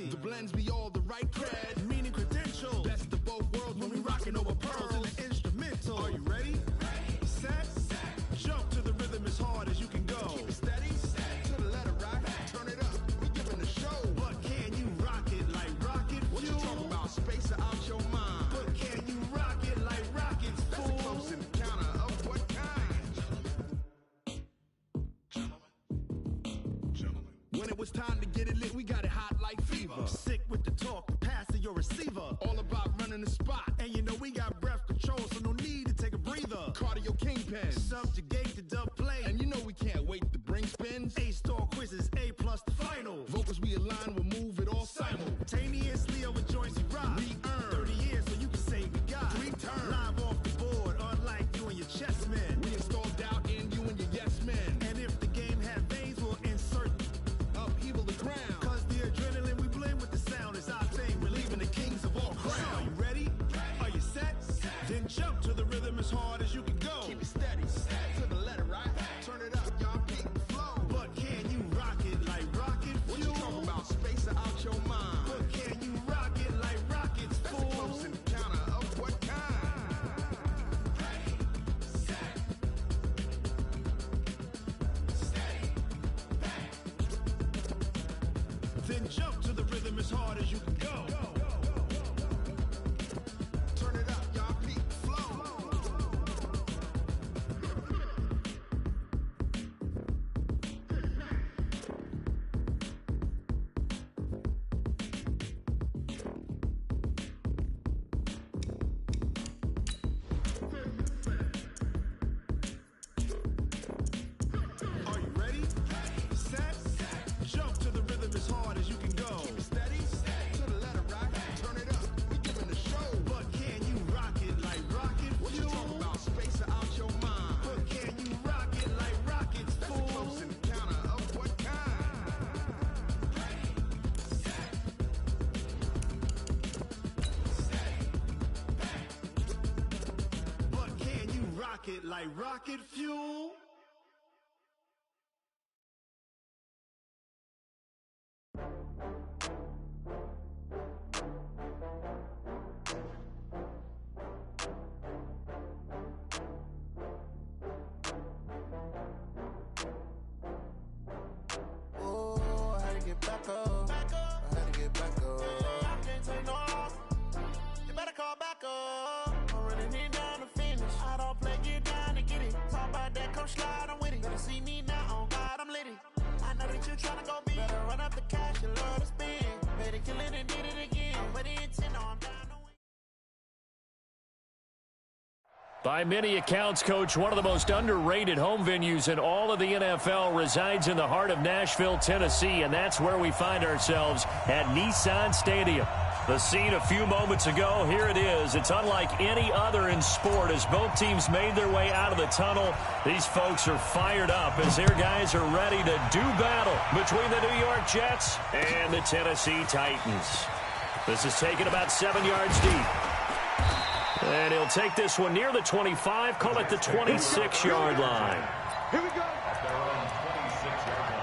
clean. The blends be all the right cred, meaning credentials. Best of both worlds when we rockin' over pearls and the instrumental. Are you ready? Ready. Set. Jump to the rhythm as hard as you can go. Keep it steady. To the letter right. Turn it up. We giving the show. But can you rock it like rocket fuel? What you talking about? Space out your mind. But can you rock it like rockets, fool? That's a close encounter of what kind? Gentlemen. When it was time to get it lit, we got it hot like fever. Sick with the talk, pass to your receiver. All about running the spot. And you know we got breath control, so no need to take a breather. Cardio kingpin. Subjugate the dub play. And you know we can't wait to bring spins. A-star quizzes, A+ the final. Vocals we align, we'll move it all simultaneously over joints we rock. We earn 30 years so you can say we got 3 turns. Live off the board, unlike you and your chess men. We install doubt in you and your yes men. And if the game had veins, we'll insert upheaval the ground. Cause the adrenaline we blend with the sound is our thing. We're leaving the kings of all crowns. So are you ready? Are you set? Then jump to the rhythm as hard as you can go. Keep it steady. To the letter right. Turn it up, y'all peak flow. But can you rock it like rocket fuel? What you talking about? Space out your mind. But can you rock it like rockets, fool? That's a close encounter of what kind? Ready, set, steady, back. Then jump to the rhythm as hard as you can go. Turn it up, y'all peak flow. Are you ready? Set. Jump to the rhythm as hard as you can go. Keep it steady. To the letter right. Turn it up. We giving the show. But can you rock it like rocket fuel? What you talking about? Space out your mind. But can you rock it like rockets, fool? That's a close encounter of what kind? Ready, set, steady, back. But can you rock it like rocket fuel? Oh, I had to get back up. I had to get back up. I can't take no loss. You better call back up. I'm running it down to finish. I don't play, get down to get it. Talk about that, come slide, I'm with it. Better see me now, on God, I'm lit it. I know that you tryna go big. Better run up the cash, you love to spend. Better kill it and did it again. But the intent, no, I'm down to win. By many accounts, Coach, one of the most underrated home venues in all of the NFL resides in the heart of Nashville, Tennessee, and that's where we find ourselves at Nissan Stadium. The scene a few moments ago, here it is. It's unlike any other in sport as both teams made their way out of the tunnel. These folks are fired up as their guys are ready to do battle between the New York Jets and the Tennessee Titans. This is taken about 7 yards deep. And he'll take this one near the 25, call it the 26-yard line. Here we go. At their own 26-yard line.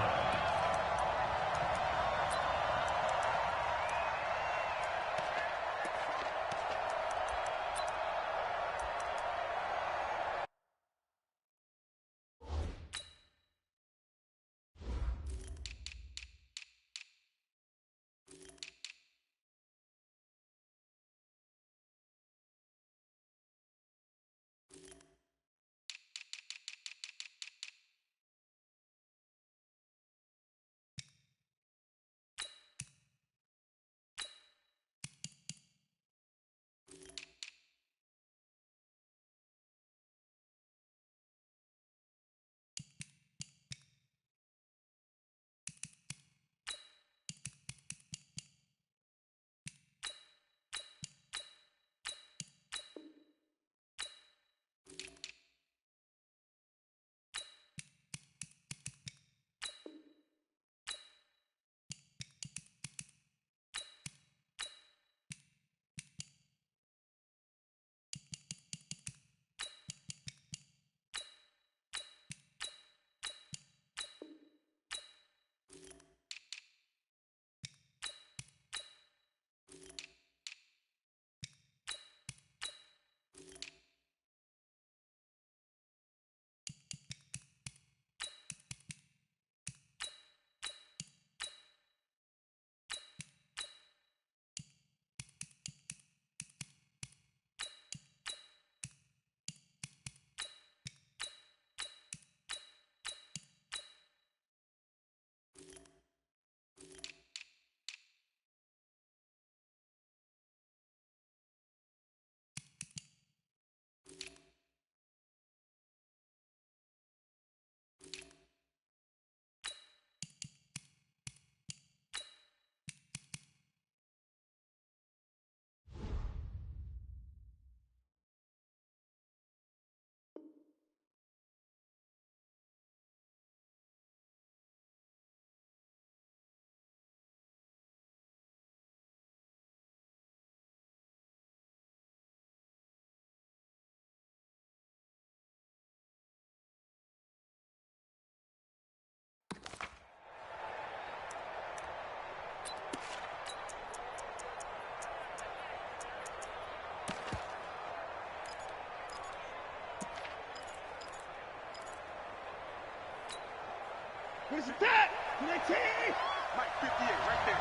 Where's the tap? Mike 58 right there.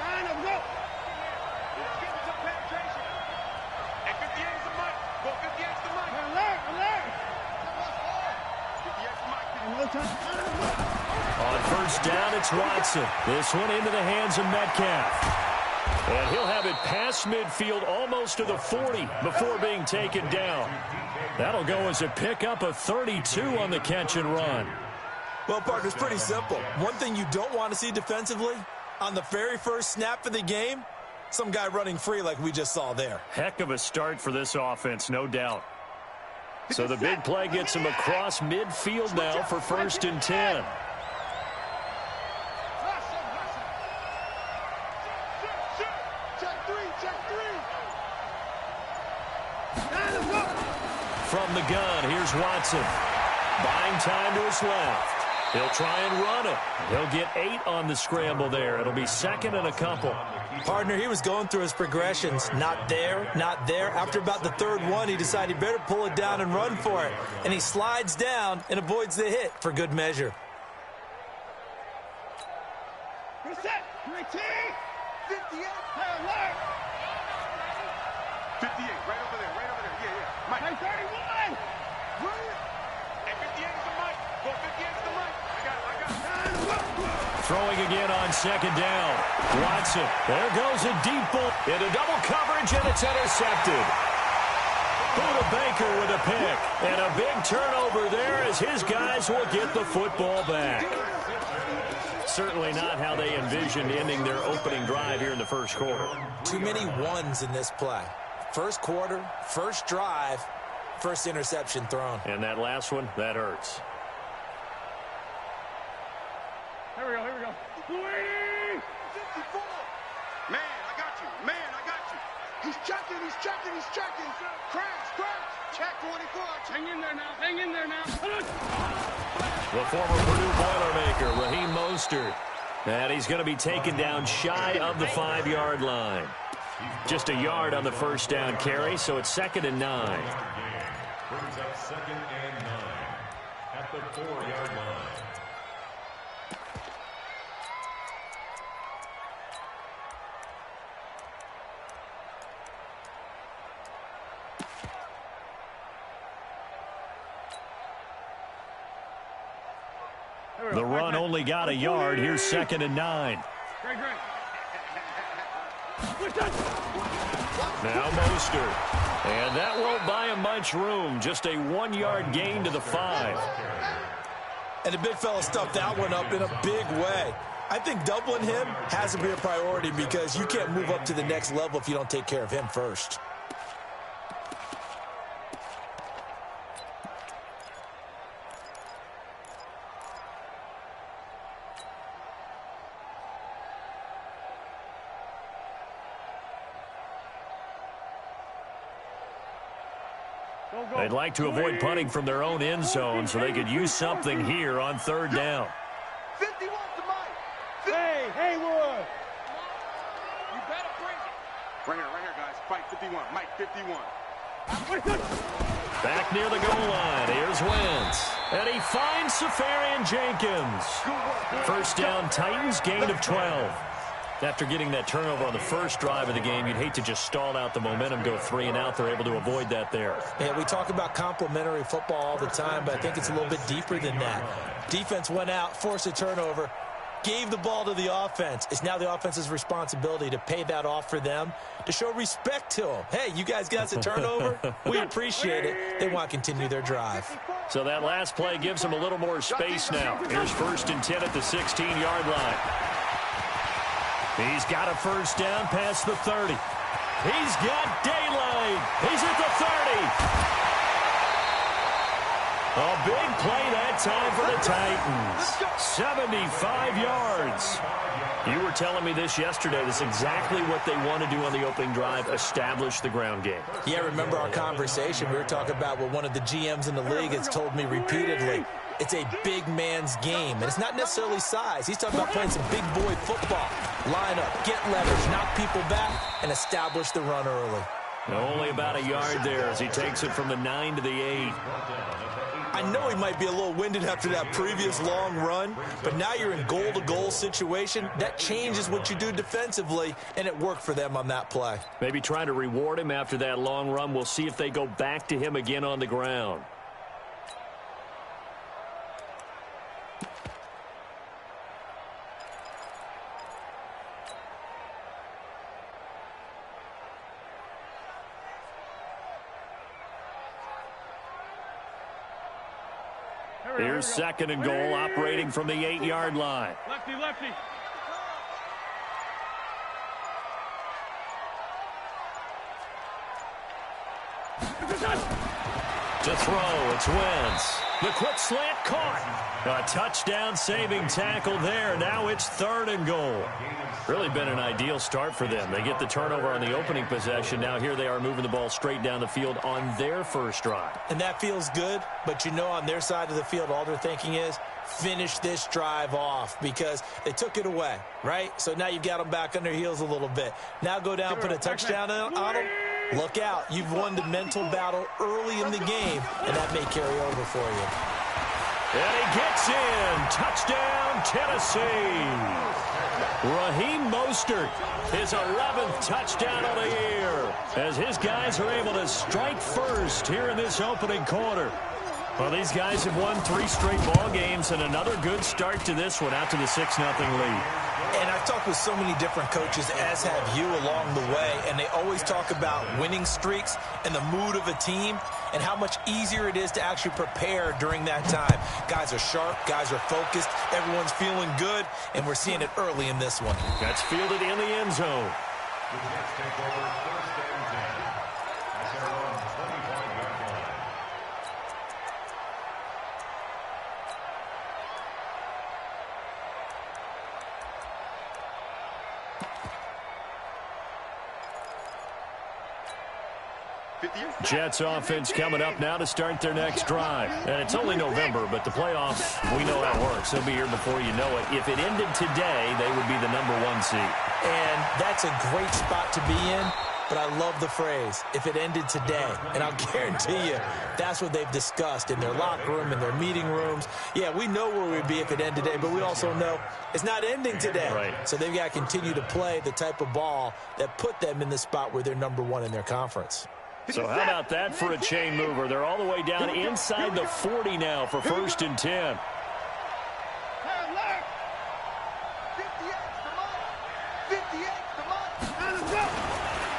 Line up, go. Let's get some penetration. And 58 is the mic. Go 58 is the mic. Alert. 58 is the mic. On first down, it's Watson. This one into the hands of Metcalf. And he'll have it past midfield almost to the 40 before being taken down. That'll go as a pickup of 32 on the catch and run. Well, partner, it's pretty simple. One thing you don't want to see defensively, on the very first snap of the game, some guy running free like we just saw there. Heck of a start for this offense, no doubt. So the big play gets him across midfield now for 1st and 10. From the gun, here's Watson. Buying time to his left. He'll try and run it. He'll get 8 on the scramble there. It'll be 2nd and a couple. Partner, he was going through his progressions. Not there, not there. After about the 3rd one, he decided he better pull it down and run for it. And he slides down and avoids the hit for good measure. Reset. 58. 58. Alert. 58. Right over there. Yeah. Mike 31. And 58 is the mic. Go 58 is the mic. I got it. Throwing again on 2nd down. Watson. There goes a deep ball into double coverage, and it's intercepted. Buda Baker with a pick. And a big turnover there as his guys will get the football back. Certainly not how they envisioned ending their opening drive here in the first quarter. Too many ones in this play. First quarter, first drive, first interception thrown. And that last one, that hurts. Here we go. 54. Man, I got you. He's checking. Crash. Check 24. Hang in there now. The former Purdue Boilermaker, Raheem Mostert. And he's going to be taken down shy of the 5-yard line. Just a yard on the first down carry, so it's 2nd and 9. Brings up 2nd and 9 at the 4-yard line. The run only got a yard. Here's 2nd and 9. Great. Now Mostert. And that won't buy him much room. Just a 1-yard gain to the 5. And the big fella stuffed that one up in a big way. I think doubling him has to be a priority because you can't move up to the next level if you don't take care of him first. They'd like to avoid punting from their own end zone so they could use something here on 3rd down. 51 to Mike. Hey, Haywood. You better bring it. Right here, guys. Fight 51. Mike 51. Back near the goal line. Here's Wentz. And he finds Safarian Jenkins. First down, Titans, gain of 12. After getting that turnover on the first drive of the game, you'd hate to just stall out the momentum, go 3 and out. They're able to avoid that there. Yeah, we talk about complementary football all the time, but I think it's a little bit deeper than that. Defense went out, forced a turnover, gave the ball to the offense. It's now the offense's responsibility to pay that off for them, to show respect to them. Hey, you guys got us a turnover? We appreciate it. They want to continue their drive. So that last play gives them a little more space now. Here's 1st and 10 at the 16-yard line. He's got a first down past the 30. He's got daylight. He's at the 30. A big play that time for the Titans. 75 yards. You were telling me this yesterday. This is exactly what they want to do on the opening drive, establish the ground game. Yeah, remember our conversation. We were talking about what one of the GMs in the league has told me repeatedly. It's a big man's game, and it's not necessarily size. He's talking about playing some big boy football. Line up, get leverage, knock people back, and establish the run early. Only about a yard there as he takes it from the 9 to the 8. I know he might be a little winded after that previous long run, but now you're in goal-to-goal situation. That changes what you do defensively, and it worked for them on that play. Maybe trying to reward him after that long run. We'll see if they go back to him again on the ground. Here's second and goal, operating from the 8-yard line. Lefty, lefty. To throw, it's Wentz. The quick slant caught. A touchdown saving tackle there. Now it's third and goal. Really been an ideal start for them. They get the turnover on the opening possession. Now here they are moving the ball straight down the field on their first drive. And that feels good, but you know on their side of the field all they're thinking is finish this drive off because they took it away, right? So now you've got them back on their heels a little bit. Now go down, put a touchdown on them. Look out. You've won the mental battle early in the game, and that may carry over for you. And he gets in. Touchdown, Tennessee. Raheem Mostert, his 11th touchdown of the year, as his guys are able to strike first here in this opening quarter. Well, these guys have won 3 straight ball games, and another good start to this one out to the 6-0 lead. And I've talked with so many different coaches, as have you along the way, and they always talk about winning streaks and the mood of a team and how much easier it is to actually prepare during that time. Guys are sharp, guys are focused, everyone's feeling good, and we're seeing it early in this one. That's fielded in the end zone. The Jets take over first and 10 at their own 25-yard line. Jets offense coming up now to start their next drive. And it's only November, but the playoffs, we know how it works. They'll be here before you know it. If it ended today, they would be the #1 seed. And that's a great spot to be in, but I love the phrase, if it ended today. And I'll guarantee you, that's what they've discussed in their locker room, in their meeting rooms. Yeah, we know where we'd be if it ended today, but we also know it's not ending today. Right. So they've got to continue to play the type of ball that put them in the spot where they're #1 in their conference. So how about that for a chain mover? They're all the way down inside the 40 now for first and 10.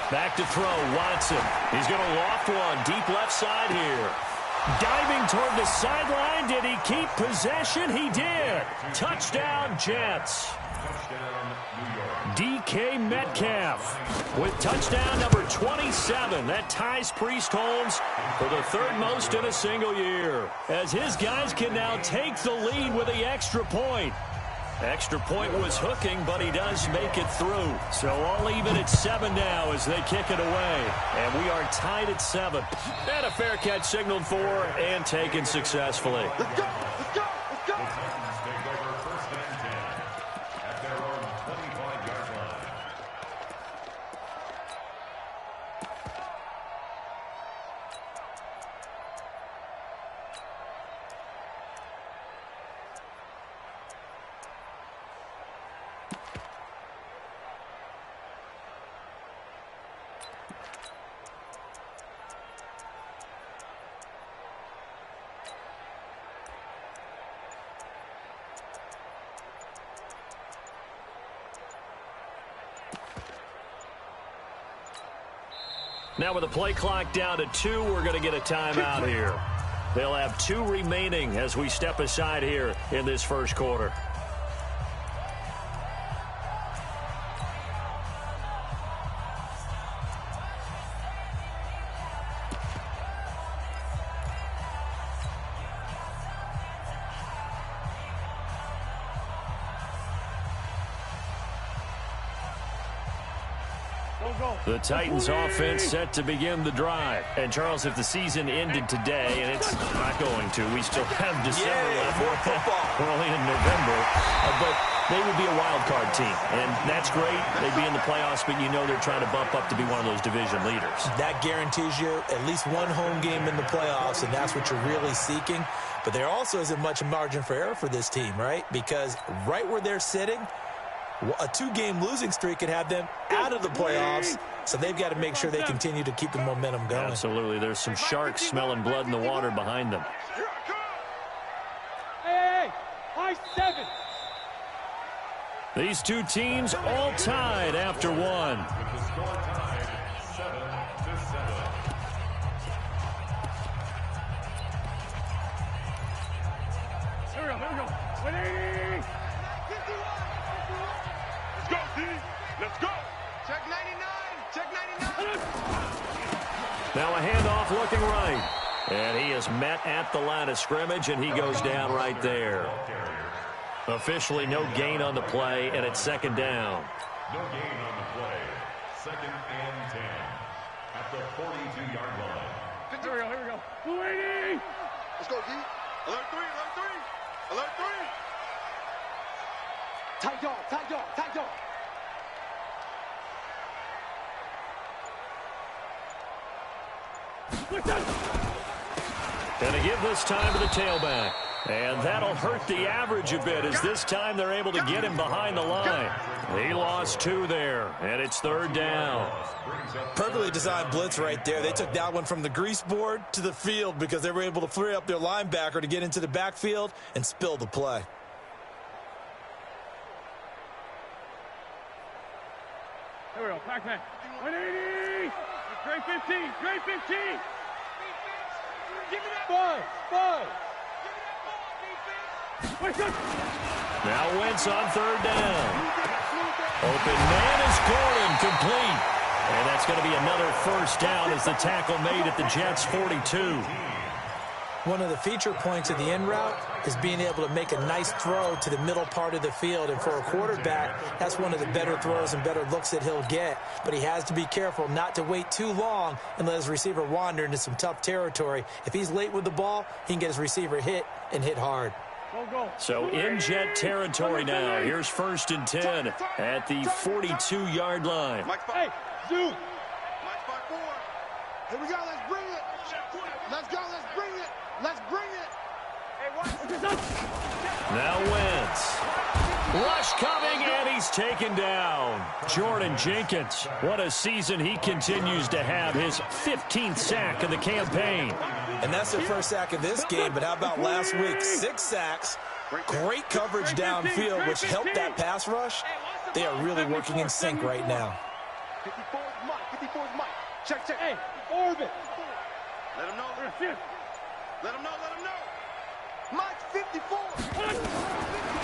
Back to throw, Watson. He's going to loft one deep left side here. Diving toward the sideline. Did he keep possession? He did. Touchdown, Jets. Touchdown, New York. DK Metcalf with touchdown number 27. That ties Priest Holmes for the 3rd most in a single year, as his guys can now take the lead with the extra point. Extra point was hooking, but he does make it through. So all even at 7 now as they kick it away. And we are tied at 7. And a fair catch signaled for and taken successfully. Let's go! The Titans take over first and 10 at their own 25-yard line. Now with the play clock down to 2, we're going to get a timeout here. They'll have 2 remaining as we step aside here in this first quarter. The Titans offense set to begin the drive. And, Charles, if the season ended today, and it's not going to, we still have December left. More football. We're only in November. But they would be a wild card team. And that's great. They'd be in the playoffs, but you know they're trying to bump up to be one of those division leaders. That guarantees you at least one home game in the playoffs, and that's what you're really seeking. But there also isn't much margin for error for this team, right? Because right where they're sitting, a 2-game losing streak could have them out of the playoffs, so they've got to make sure they continue to keep the momentum going. Absolutely. There's some sharks smelling blood in the water behind them. Hey, high 7. These two teams all tied after one. With the score tied 7-7. Here we go. 180. Let's go, D. Let's go. Check 99. Check 99. Now a handoff looking right. And he is met at the line of scrimmage, and he goes down right there. Officially no gain on the play, and it's second down. No gain on the play. 2nd and 10 at the 42-yard line. Here we go. 280. Let's go, D. Alert 3. Alert 3. Tight dog. And they give this time to the tailback. And that'll hurt the average a bit as this time they're able to get him behind the line. He lost 2 there, and it's third down. Perfectly designed blitz right there. They took that one from the grease board to the field because they were able to free up their linebacker to get into the backfield and spill the play. Here we go. Pac-Man. 180. Great 15. Give me that ball. Now Wentz on third down. Open man is Gordon, complete. And that's going to be another first down as the tackle made at the Jets' 42. One of the feature points of the end route is being able to make a nice throw to the middle part of the field. And for a quarterback, that's one of the better throws and better looks that he'll get. But he has to be careful not to wait too long and let his receiver wander into some tough territory. If he's late with the ball, he can get his receiver hit and hit hard. So in Jet territory now. Here's 1st and 10 at the 42-yard line. Hey, Zoo. Here we go. Let's bring it. Let's go. Let's bring it. Now Wentz. Rush coming, and he's taken down. Jordan Jenkins. What a season he continues to have. His 15th sack of the campaign. And that's their first sack of this game, but how about last week? 6 sacks, great coverage downfield, which helped that pass rush. They are really working in sync right now. 54 is Mike. Check. Hey, orbit. Let him know. Let him know. Mike's 54.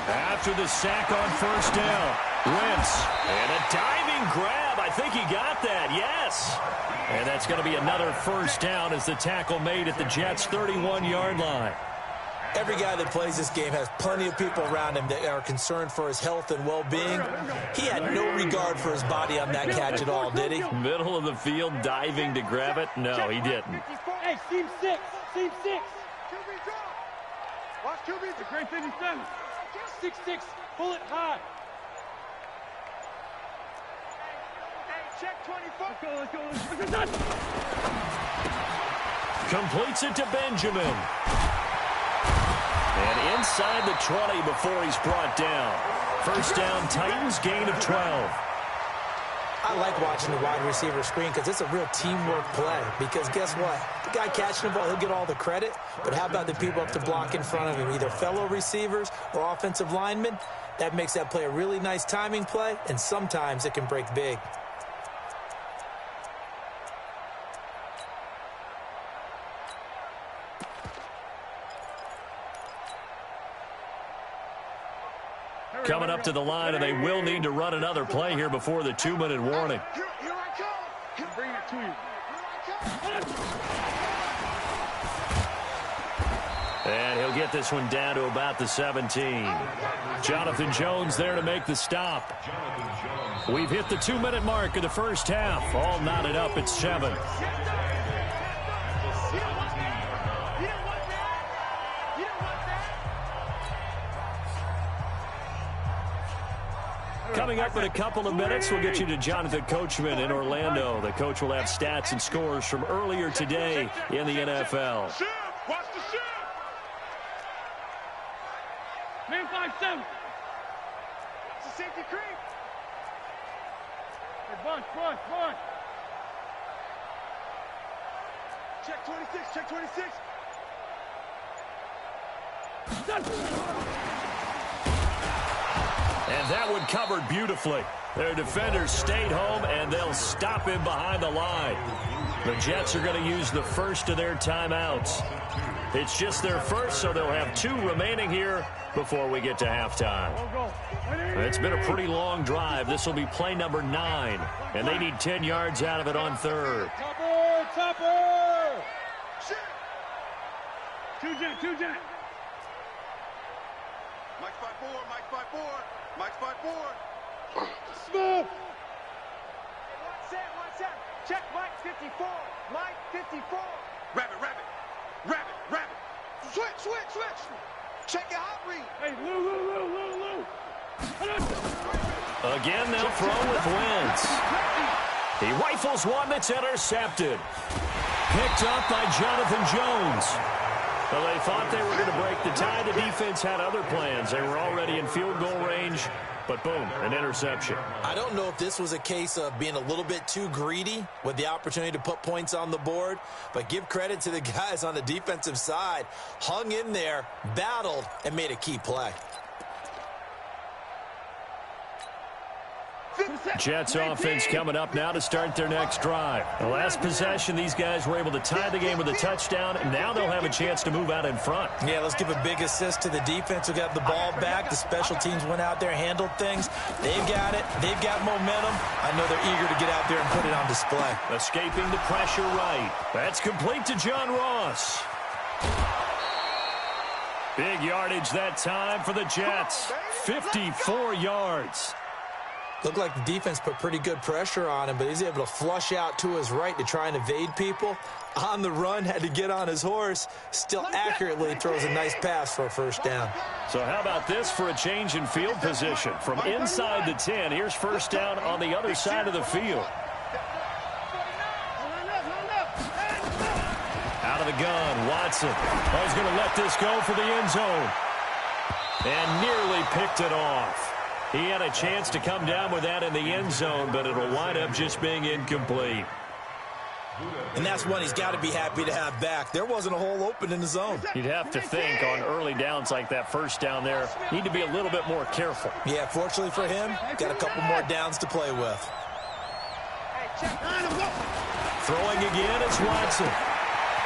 After the sack on first down, Wentz. And a diving grab. I think he got that, yes. And that's going to be another first down as the tackle made at the Jets' 31-yard line. Every guy that plays this game has plenty of people around him that are concerned for his health and well-being. He had no regard for his body on that catch at all, did he? Middle of the field, diving to grab it? No, he didn't. Hey, seam 6. Watch QB. The great 57. 6-6. Pull it high. Hey, check 24. Let's go. Completes it to Benjamin. And inside the 20 before he's brought down. First down, Titans, gain of 12. I like watching the wide receiver screen because it's a real teamwork play. Because guess what? The guy catching the ball, he'll get all the credit. But how about the people up to block in front of him, either fellow receivers or offensive linemen? That makes that play a really nice timing play, and sometimes it can break big. Coming up to the line, and they will need to run another play here before the 2-minute warning. Here I come. Bring it to you. And he'll get this one down to about the 17. Jonathan Jones there to make the stop. We've hit the 2-minute mark of the first half. All knotted up at 7. Coming up in a couple of minutes, we'll get you to Jonathan Coachman in Orlando. The coach will have stats and scores from earlier today in the NFL. Watch the shift. Man 5-7. It's a safety creep. Hey, bunch. Check 26. And that one covered beautifully. Their defenders stayed home, and they'll stop him behind the line. The Jets are going to use the first of their timeouts. It's just their first, so they'll have 2 remaining here before we get to halftime. It's been a pretty long drive. This will be play number 9, and they need 10 yards out of it on 3rd. Topper! Two jet. Mike's 5-4. Smooth! One set. Check Mike 54. Mike 54. Rabbit. Switch. Check your hot read. Hey, Lou. Again, they'll throw with Wentz. He rifles one that's intercepted. Picked up by Jonathan Jones. Well, they thought they were going to break the tie. The defense had other plans. They were already in field goal range, but boom, an interception. I don't know if this was a case of being a little bit too greedy with the opportunity to put points on the board, but give credit to the guys on the defensive side. Hung in there, battled, and made a key play. Jets offense coming up now to start their next drive. The last possession, these guys were able to tie the game with a touchdown, and now they'll have a chance to move out in front. Yeah, let's give a big assist to the defense who got the ball back. The special teams went out there, handled things. They've got it. They've got momentum. I know they're eager to get out there and put it on display. Escaping the pressure right. That's complete to John Ross. Big yardage that time for the Jets. 54 yards. Looked like the defense put pretty good pressure on him, but he's able to flush out to his right to try and evade people. On the run, had to get on his horse. Still accurately throws a nice pass for a first down. So how about this for a change in field position? From inside the 10, here's first down on the other side of the field. Out of the gun, Watson. Oh, he's going to let this go for the end zone. And nearly picked it off. He had a chance to come down with that in the end zone, but it'll wind up just being incomplete. And that's one he's got to be happy to have back. There wasn't a hole open in the zone. You'd have to think on early downs like that first down there, need to be a little bit more careful. Yeah, fortunately for him, got a couple more downs to play with. Throwing again, it's Watson.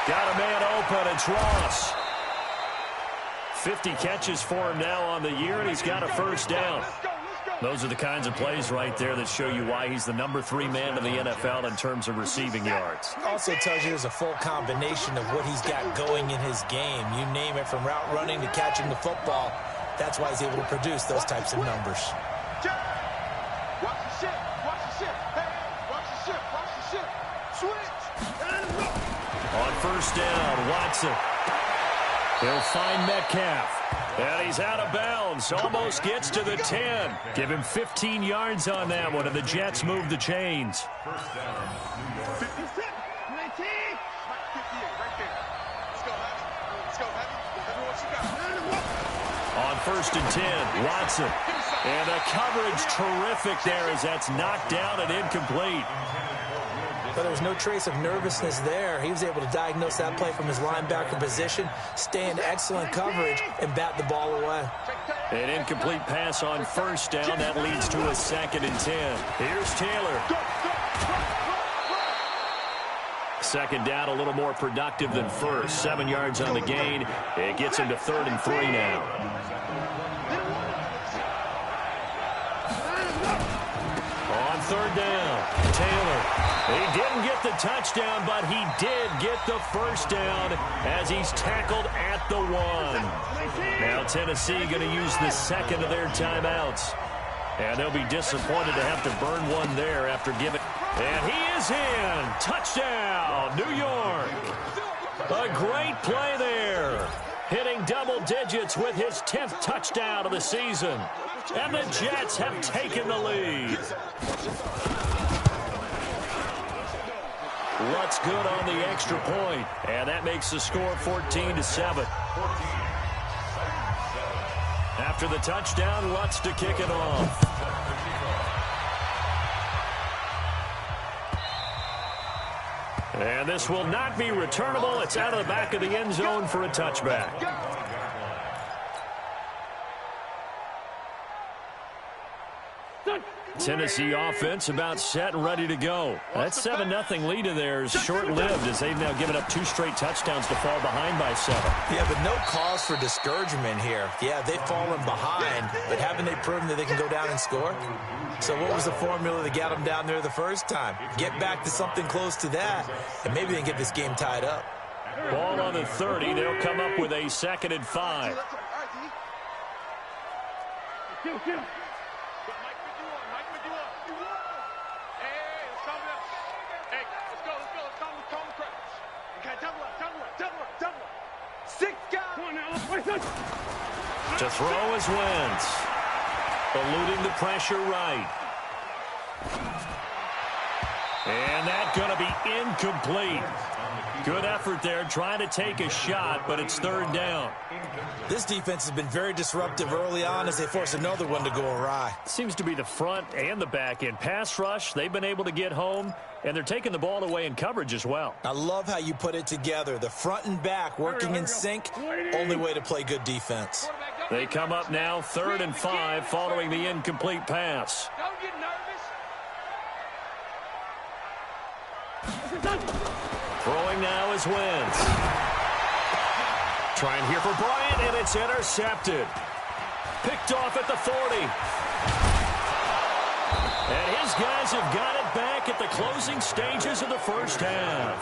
Got a man open, it's Ross. 50 catches for him now on the year, and he's got a first down. Those are the kinds of plays right there that show you why he's the number 3 man in the NFL in terms of receiving yards. Also tells you there's a full combination of what he's got going in his game. You name it, from route running to catching the football. That's why he's able to produce those types of numbers. Watch the ship. Hey, watch the ship. Switch. On first down, Watson. He'll find Metcalf. And he's out of bounds. Almost gets to the 10. Give him 15 yards on that one, and the Jets move the chains. First down. 57, 19. 58 right there. Let's go, Heavy. Heavy, what you got? On first and 10, Watson. And the coverage terrific there as that's knocked down and incomplete. But there was no trace of nervousness there. He was able to diagnose that play from his linebacker position, stay in excellent coverage, and bat the ball away. An incomplete pass on first down. That leads to a 2nd and 10. Here's Taylor. Second down, a little more productive than first. 7 yards on the gain. It gets him to 3rd and 3 now. On third down, Taylor. He didn't get the touchdown, but he did get the first down as he's tackled at the 1. Now Tennessee going to use the second of their timeouts. And they'll be disappointed to have to burn one there after giving. And he is in. Touchdown, New York. A great play there. Hitting double digits with his 10th touchdown of the season. And the Jets have taken the lead. Lutz good on the extra point. And that makes the score 14-7. After the touchdown, Lutz to kick it off. And this will not be returnable. It's out of the back of the end zone for a touchback. Tennessee offense about set and ready to go. That 7-0 lead of theirs short-lived as they've now given up 2 straight touchdowns to fall behind by 7. Yeah, but no cause for discouragement here. Yeah, they've fallen behind, but haven't they proven that they can go down and score? So what was the formula that got them down there the first time? Get back to something close to that, and maybe they can get this game tied up. Ball on the 30. They'll come up with a 2nd and 5. To throw is Wentz. Eluding the pressure right. And that's going to be incomplete. Good effort there, trying to take a shot, but it's 3rd down. This defense has been very disruptive early on as they force another one to go awry. Seems to be the front and the back end. Pass rush, they've been able to get home, and they're taking the ball away in coverage as well. I love how you put it together. The front and back working in sync, only way to play good defense. They come up now 3rd and 5 following the incomplete pass. Don't get nervous. Throwing now is Wentz. Trying here for Bryant, and it's intercepted. Picked off at the 40. And his guys have got it back at the closing stages of the first half.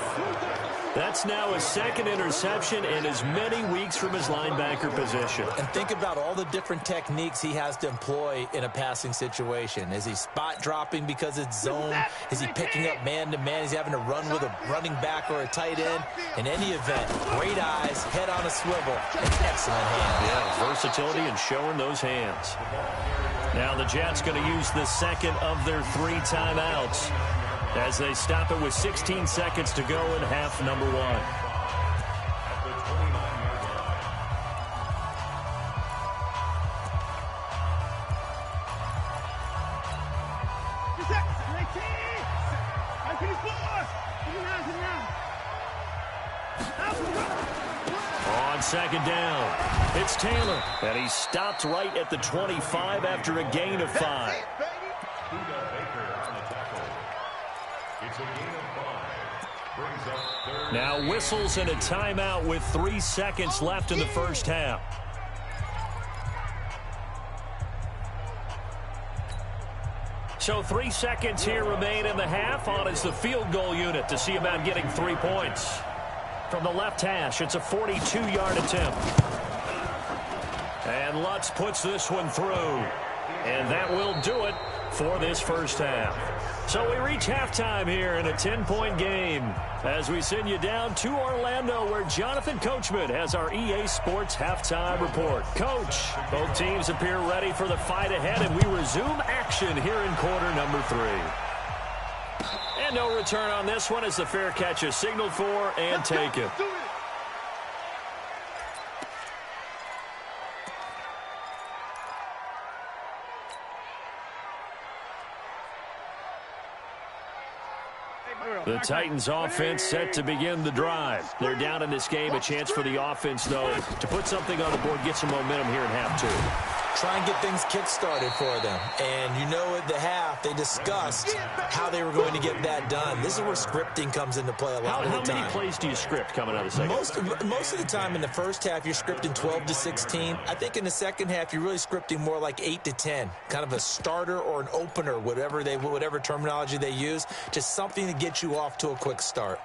That's now his 2nd interception in as many weeks from his linebacker position. And think about all the different techniques he has to employ in a passing situation. Is he spot dropping because it's zone? Is he picking up man-to-man? Is he having to run with a running back or a tight end? In any event, great eyes, head on a swivel, and excellent hands. Yeah, versatility and showing those hands. Now the Jets going to use the 2nd of their 3 timeouts as they stop it with 16 seconds to go in half number 1. On 2nd down, it's Taylor, and he stopped right at the 25 after a gain of 5. Now whistles and a timeout with 3 seconds left in the first half. So 3 seconds here remain in the half. On is the field goal unit to see about getting 3 points. From the left hash, it's a 42-yard attempt. And Lutz puts this one through. And that will do it for this first half. So we reach halftime here in a 10-point game as we send you down to Orlando where Jonathan Coachman has our EA Sports halftime report. Coach, both teams appear ready for the fight ahead, and we resume action here in quarter number 3. And no return on this one as the fair catch is signaled for and taken. The Titans offense set to begin the drive. They're down in this game. A chance for the offense, though, to put something on the board, get some momentum here in half 2. try and get things kick-started for them. And you know at the half, they discussed how they were going to get that done. This is where scripting comes into play a lot of the time. How many plays do you script coming out of the second? Most of the time in the first half, you're scripting 12 to 16. I think in the second half, you're really scripting more like 8 to 10. Kind of a starter or an opener, whatever terminology they use. Just something to get you off to a quick start.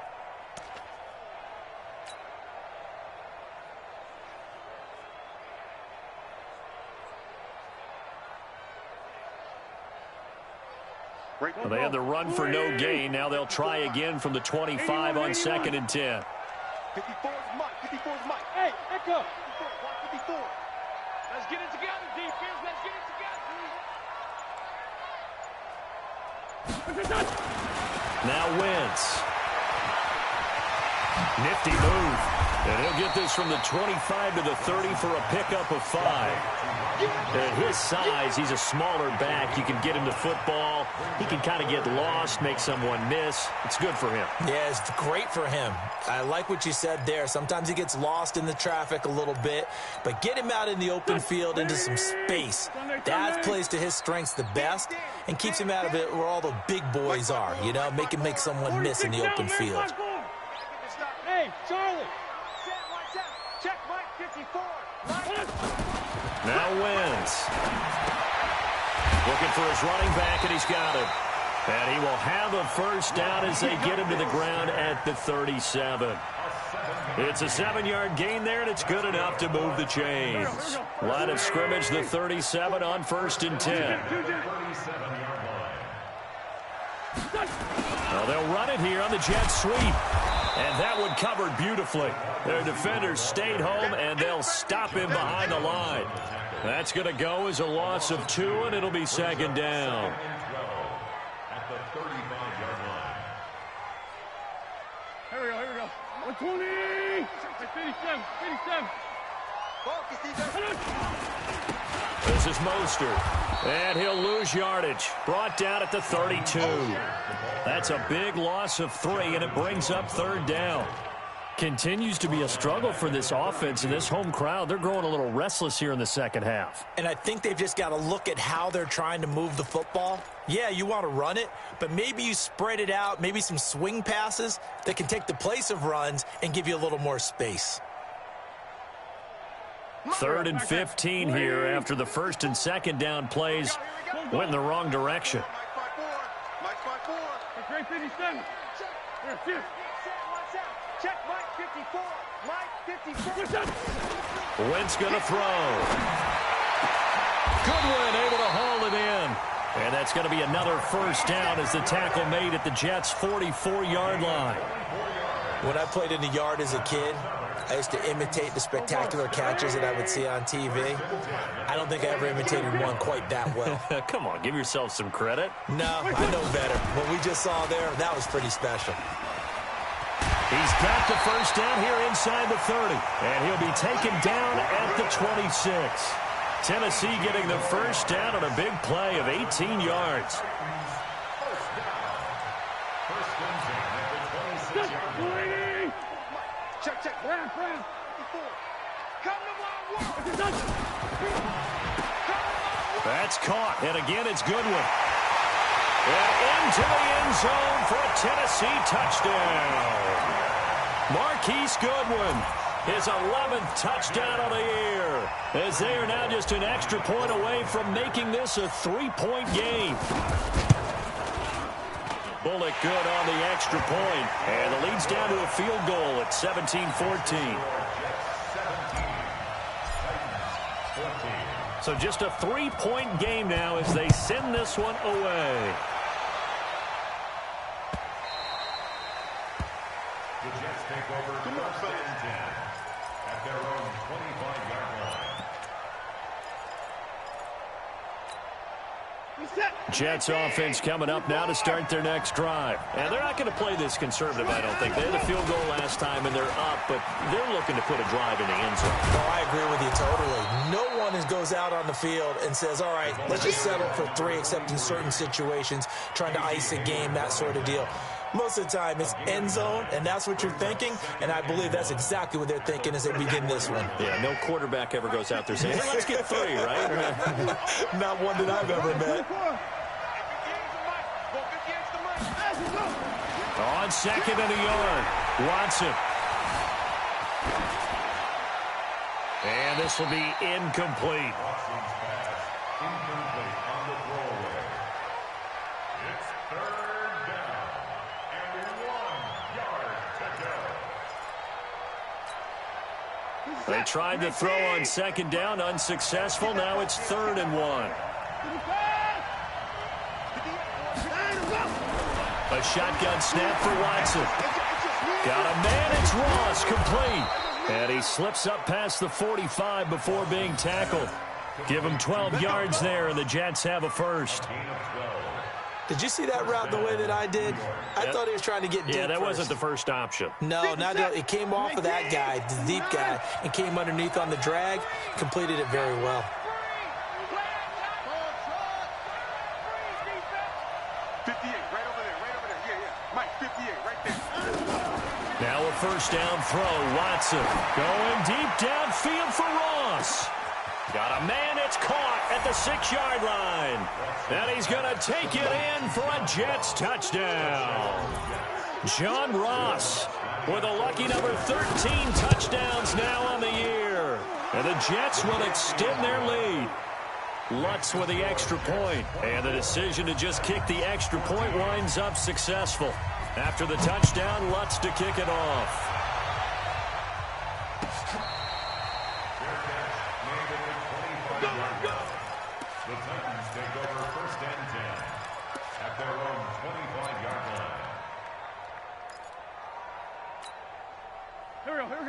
Well, they had the run for no gain. Now they'll try again from the 25 on 2nd and 10. 54's Mike. 54's Mike. Hey, echo. 54. Let's get it together, defense. Let's get it together. Now Wentz. Nifty move. And he'll get this from the 25 to the 30 for a pickup of 5. At his size, he's a smaller back. You can get him to football. He can kind of get lost, make someone miss. It's good for him. Yeah, it's great for him. I like what you said there. Sometimes he gets lost in the traffic a little bit, but get him out in the open field into some space. That plays to his strengths the best and keeps him out of it where all the big boys are, you know, make him make someone miss in the open field. Hey, Charlie. Check Mike 54. Now Wentz. Looking for his running back, and he's got him. And he will have a first down as they get him to the ground at the 37. It's a 7-yard gain there, and it's good enough to move the chains. Line of scrimmage, the 37 on 1st and 10. Well, they'll run it here on the jet sweep. And that one covered beautifully. Their defenders stayed home, and they'll stop him behind the line. That's going to go as a loss of 2, and it'll be 2nd down. At the 35-yard line. Here we go. 120. 57. This is Mostert. And he'll lose yardage. Brought down at the 32. That's a big loss of 3, and it brings up 3rd down. Continues to be a struggle for this offense and this home crowd. They're growing a little restless here in the second half. And I think they've just got to look at how they're trying to move the football. Yeah, you want to run it, but maybe you spread it out, maybe some swing passes that can take the place of runs and give you a little more space. 3rd and 15 here after the 1st and 2nd down plays went in the wrong direction. Mike 54. Great 57. Check Mike 54. Mike 54. Wentz going to throw. Goodwin able to haul it in. And that's going to be another first down as the tackle made at the Jets' 44-yard line. When I played in the yard as a kid, I used to imitate the spectacular catches that I would see on TV. I don't think I ever imitated one quite that well. Come on, give yourself some credit. No, I know better. What we just saw there, that was pretty special. He's got the first down here inside the 30, and he'll be taken down at the 26. Tennessee getting the first down on a big play of 18 yards. Check. Brown. 54. Come to my work. That's caught, and again it's Goodwin. And into the end zone for a Tennessee touchdown. Marquise Goodwin, his 11th touchdown of the year, as they are now just an extra point away from making this a 3-point game. Bullock good on the extra point, and the lead's down to a field goal at 17-14. So just a 3-point game now as they send this one away. The Jets take over 1st and 10 at their own 25-yard line. Jets offense coming up now to start their next drive. And they're not going to play this conservative, I don't think. They had a field goal last time, and they're up, but they're looking to put a drive in the end zone. No, I agree with you totally. No one and goes out on the field and says, all right, let's just settle for 3, except in certain situations, trying to ice a game, that sort of deal. Most of the time, it's end zone, and that's what you're thinking, and I believe that's exactly what they're thinking as they begin this one. Yeah, no quarterback ever goes out there saying, hey, let's get 3, right? Not one that I've ever met. On second and a yard, Watson. And this will be incomplete. Watson's pass, incomplete on the throwaway. It's 3rd down and 1 yard to go. They tried to throw on second down, unsuccessful. Now it's 3rd and 1. A shotgun snap for Watson. Got a man, it's Ross, complete. And he slips up past the 45 before being tackled. Give him 12 yards there, and the Jets have a first. Did you see that route the way that I did? I thought he was trying to get deep. Yeah, that first. wasn't the first option. No, not that. It came off of that guy, the deep guy, and came underneath on the drag. Completed it very well. 58, right over there. Yeah. Mike, 58, right there. Now a first down throw. Watson going deep downfield for Ross. Got a man, it's caught at the 6-yard line. And he's going to take it in for a Jets touchdown. John Ross with a lucky number 13 touchdowns now on the year. And the Jets will extend their lead. Lutz with the extra point. And the decision to just kick the extra point winds up successful. After the touchdown, Lutz to kick it off. The Titans take over 1st and 10 at their own 25-yard line.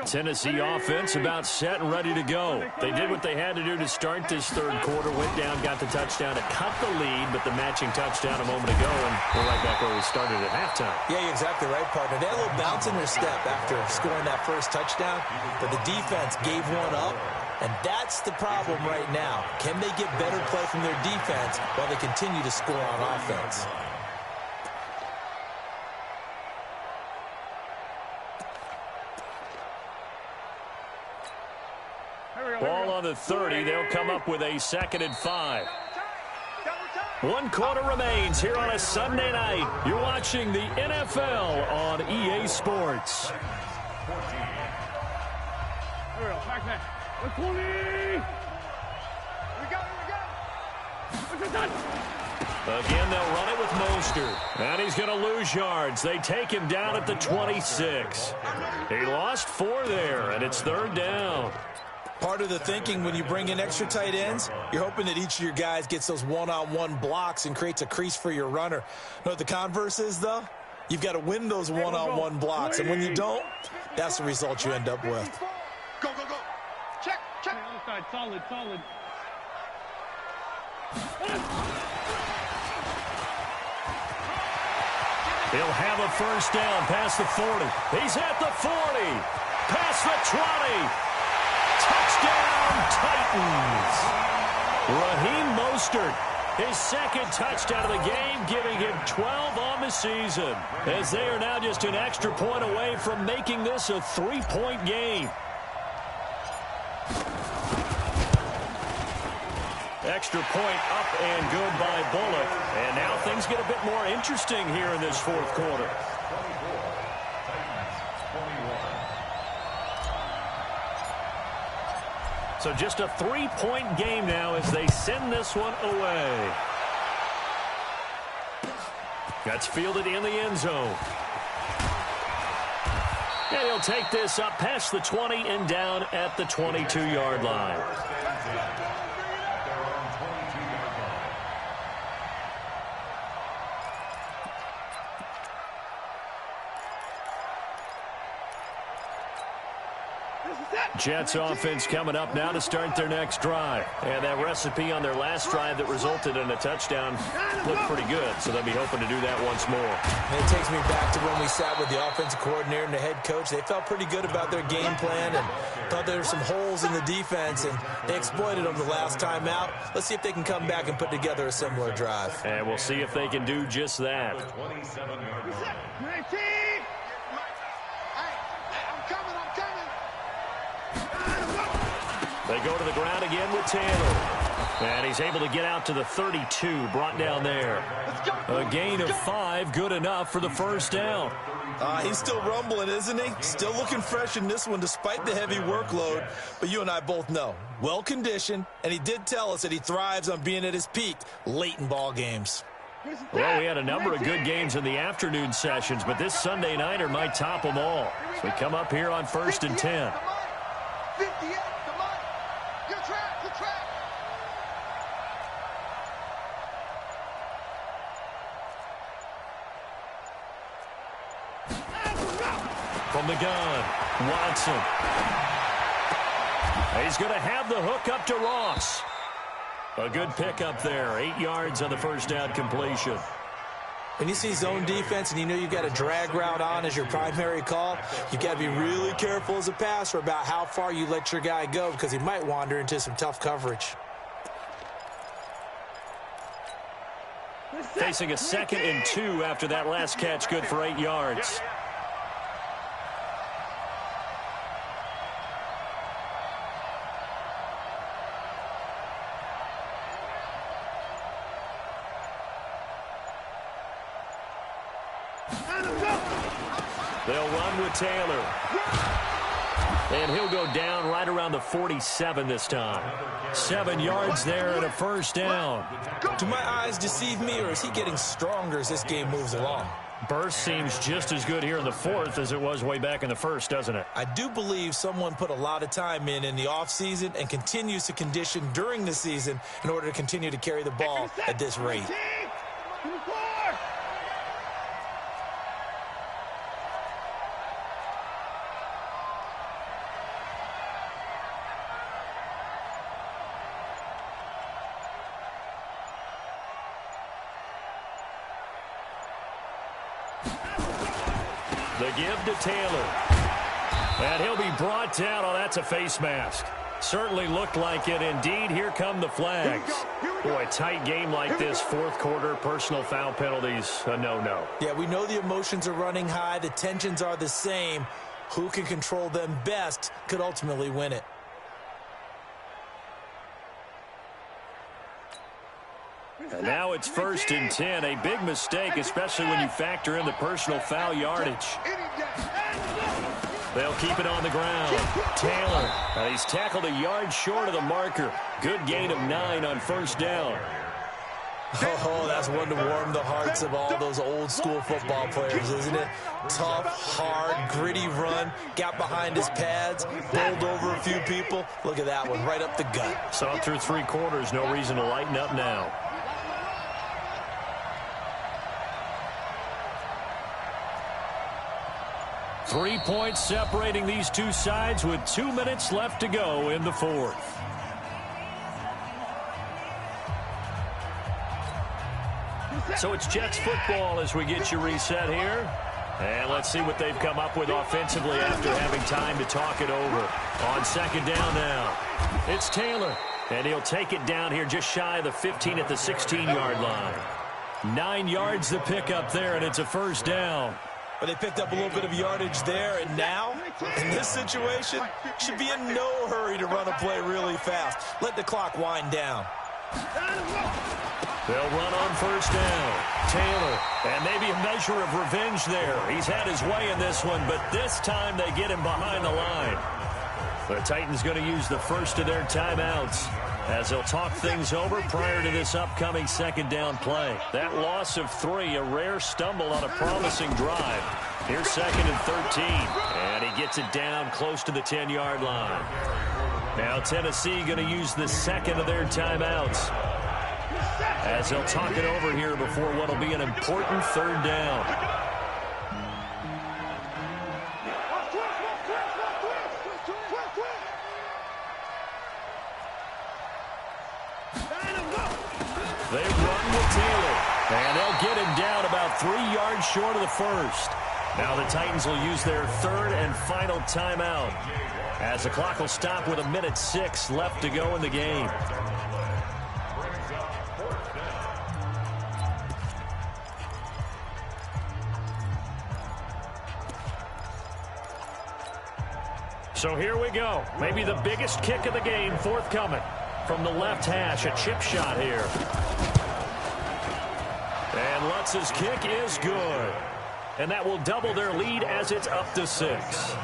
Tennessee offense about set and ready to go. They did what they had to do to start this 3rd quarter. Went down, got the touchdown to cut the lead, but the matching touchdown a moment ago, and we're right back where we started at halftime. Yeah, you're exactly right, partner. They had a little bounce in their step after scoring that first touchdown, but the defense gave one up, and that's the problem right now. Can they get better play from their defense while they continue to score on offense? Ball on the 30. They'll come up with a 2nd and 5. 1 quarter remains here on a Sunday night. You're watching the NFL on EA Sports. Again, they'll run it with Mostert. And he's going to lose yards. They take him down at the 26. He lost 4 there, and it's 3rd down. Part of the thinking when you bring in extra tight ends, you're hoping that each of your guys gets those one-on-one blocks and creates a crease for your runner. You know what the converse is, though? You've got to win those one-on-one blocks, and when you don't, that's the result you end up with. Go. Check. Solid. He'll have a first down past the 40. He's at the 40. Past the 20. Touchdown, Titans. Raheem Mostert, his 2nd touchdown of the game, giving him 12 on the season, as they are now just an extra point away from making this a 3-point game. Extra point up and good by Bullock. And now things get a bit more interesting here in this 4th quarter. So just a 3-point game now as they send this one away. That's fielded in the end zone. And he'll take this up past the 20 and down at the 22-yard line. Jets offense coming up now to start their next drive. And that recipe on their last drive that resulted in a touchdown looked pretty good, so they'll be hoping to do that once more. And it takes me back to when we sat with the offensive coordinator and the head coach. They felt pretty good about their game plan and thought there were some holes in the defense, and they exploited them the last time out. Let's see if they can come back and put together a similar drive. And we'll see if they can do just that. They go to the ground again with Taylor. And he's able to get out to the 32, brought down there. A gain of 5, good enough for the first down. He's still rumbling, isn't he? Still looking fresh in this one despite the heavy workload. But you and I both know, well-conditioned, and he did tell us that he thrives on being at his peak late in ball games. Well, we had a number of good games in the afternoon sessions, but this Sunday nighter might top them all. So we come up here on 1st and 10. 58, come on. Good track, good track. From the gun, Watson. He's going to have the hook up to Ross. A good pickup there, 8 yards on the first down completion. When you see zone defense and you know you've got a drag route on as your primary call, you've got to be really careful as a passer about how far you let your guy go because he might wander into some tough coverage. Facing a 2nd and 2 after that last catch, good for 8 yards. They'll run with Taylor. And he'll go down right around the 47 this time. 7 yards there and a first down. Do my eyes deceive me, or is he getting stronger as this game moves along? Burst seems just as good here in the 4th as it was way back in the 1st, doesn't it? I do believe someone put a lot of time in the offseason and continues to condition during the season in order to continue to carry the ball at this rate. The give to Taylor. And he'll be brought down. Oh, that's a face mask. Certainly looked like it. Indeed, here come the flags. Boy, tight game like this, 4th quarter, personal foul penalties, a no-no. Yeah, we know the emotions are running high. The tensions are the same. Who can control them best could ultimately win it. And now it's 1st and 10. A big mistake, especially when you factor in the personal foul yardage. They'll keep it on the ground. Taylor, he's tackled a yard short of the marker. Good gain of 9 on first down. Oh, that's one to warm the hearts of all those old school football players, isn't it? Tough, hard, gritty run. Got behind his pads, bowled over a few people. Look at that one, right up the gut. Saw through 3 quarters, no reason to lighten up now. Three points separating these two sides with 2 minutes left to go in the 4th. So it's Jets football as we get you reset here. And let's see what they've come up with offensively after having time to talk it over. On 2nd down now, it's Taylor. And he'll take it down here just shy of the 15 at the 16-yard line. 9 yards to pick up there, and it's a first down. But they picked up a little bit of yardage there, and now, in this situation, should be in no hurry to run a play really fast. Let the clock wind down. They'll run on first down. Taylor, and maybe a measure of revenge there. He's had his way in this one, but this time they get him behind the line. The Titans going to use the first of their timeouts as they'll talk things over prior to this upcoming 2nd down play. That loss of 3, a rare stumble on a promising drive. Here's 2nd and 13, and he gets it down close to the 10-yard line. Now Tennessee going to use the 2nd of their timeouts as they'll talk it over here before what will be an important 3rd down. will get him down about 3 yards short of the first. Now the Titans will use their third and final timeout, as the clock will stop with 1:06 left to go in the game. So here we go. Maybe the biggest kick of the game forthcoming. From the left hash, a chip shot here. And Lutz's kick is good. And that will double their lead as it's up to 6.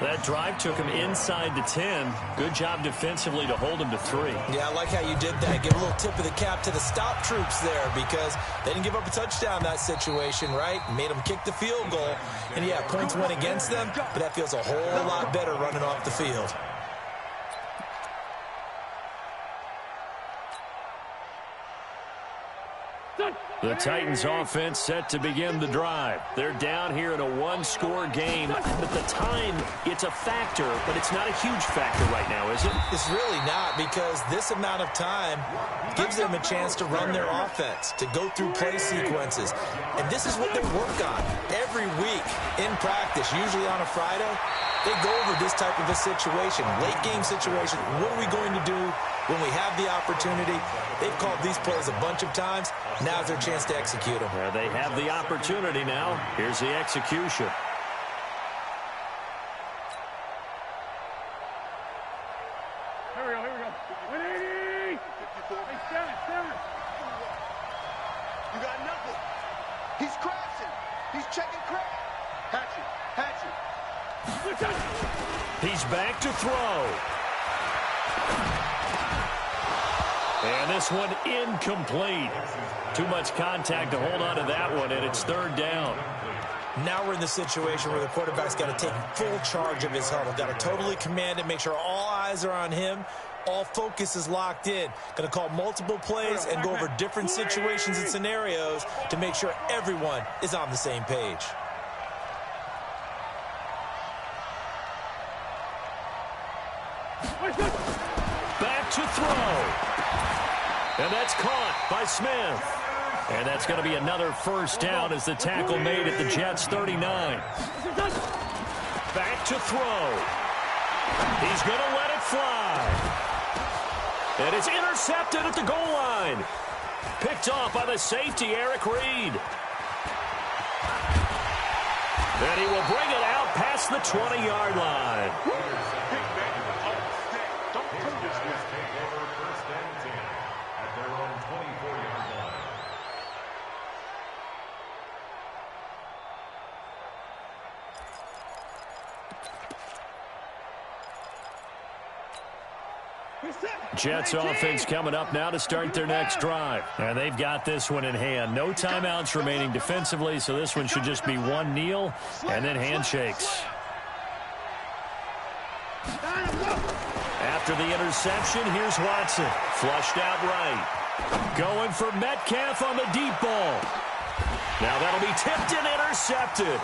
That drive took him inside the 10. Good job defensively to hold him to 3. Yeah, I like how you did that. Give a little tip of the cap to the stop troops there, because they didn't give up a touchdown in that situation, right? Made them kick the field goal. And, yeah, points went against them, but that feels a whole lot better running off the field. The Titans offense set to begin the drive. They're down here in a one-score game. At the time, it's a factor, but it's not a huge factor right now, is it? It's really not, because this amount of time gives them a chance to run their offense, to go through play sequences. And this is what they work on every week in practice, usually on a Friday. They go over this type of a situation, late game situation. What are we going to do when we have the opportunity? They've called these plays a bunch of times. Now's their chance to execute them. They have the opportunity now. Here's the execution. Here we go. 180! Hey, center. You got nothing. He's crashing. He's checking crash. Hatch it. He's back to throw. And this one incomplete. Too much contact to hold on to that one, and it's 3rd down. Now we're in the situation where the quarterback's got to take full charge of his huddle. Got to totally command it, make sure all eyes are on him. All focus is locked in. Going to call multiple plays and go over different situations and scenarios to make sure everyone is on the same page. Back to throw. And that's caught by Smith. And that's going to be another 1st down as the tackle made at the Jets' 39. Back to throw. He's going to let it fly. And it's intercepted at the goal line. Picked off by the safety, Eric Reed. And he will bring it out past the 20-yard line. Jets offense coming up now to start their next drive. And they've got this one in hand. No timeouts remaining defensively, so this one should just be one kneel and then handshakes. After the interception, here's Watson. Flushed out right. Going for Metcalf on the deep ball. Now that'll be tipped and intercepted.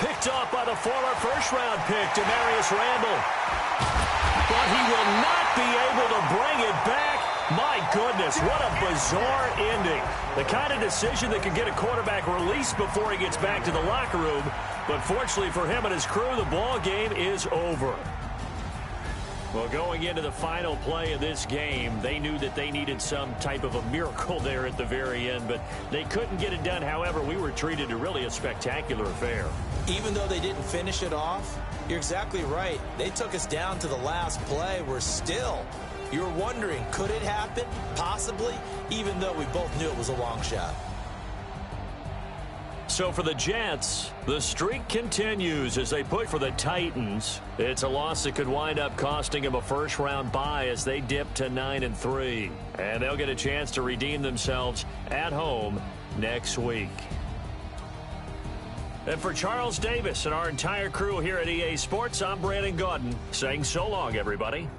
Picked off by the former first-round pick, Demarius Randall. But he will not be able to bring it back. My goodness, what a bizarre ending. The kind of decision that could get a quarterback released before he gets back to the locker room. But fortunately for him and his crew, the ball game is over. Well, going into the final play of this game, they knew that they needed some type of a miracle there at the very end, but they couldn't get it done. However, we were treated to really a spectacular affair. Even though they didn't finish it off, you're exactly right. They took us down to the last play. We're still, you're wondering, could it happen? Possibly, even though we both knew it was a long shot. So for the Jets, the streak continues as they push for the Titans. It's a loss that could wind up costing them a first-round bye as they dip to 9-3. And they'll get a chance to redeem themselves at home next week. And for Charles Davis and our entire crew here at EA Sports, I'm Brandon Gaudin saying so long, everybody.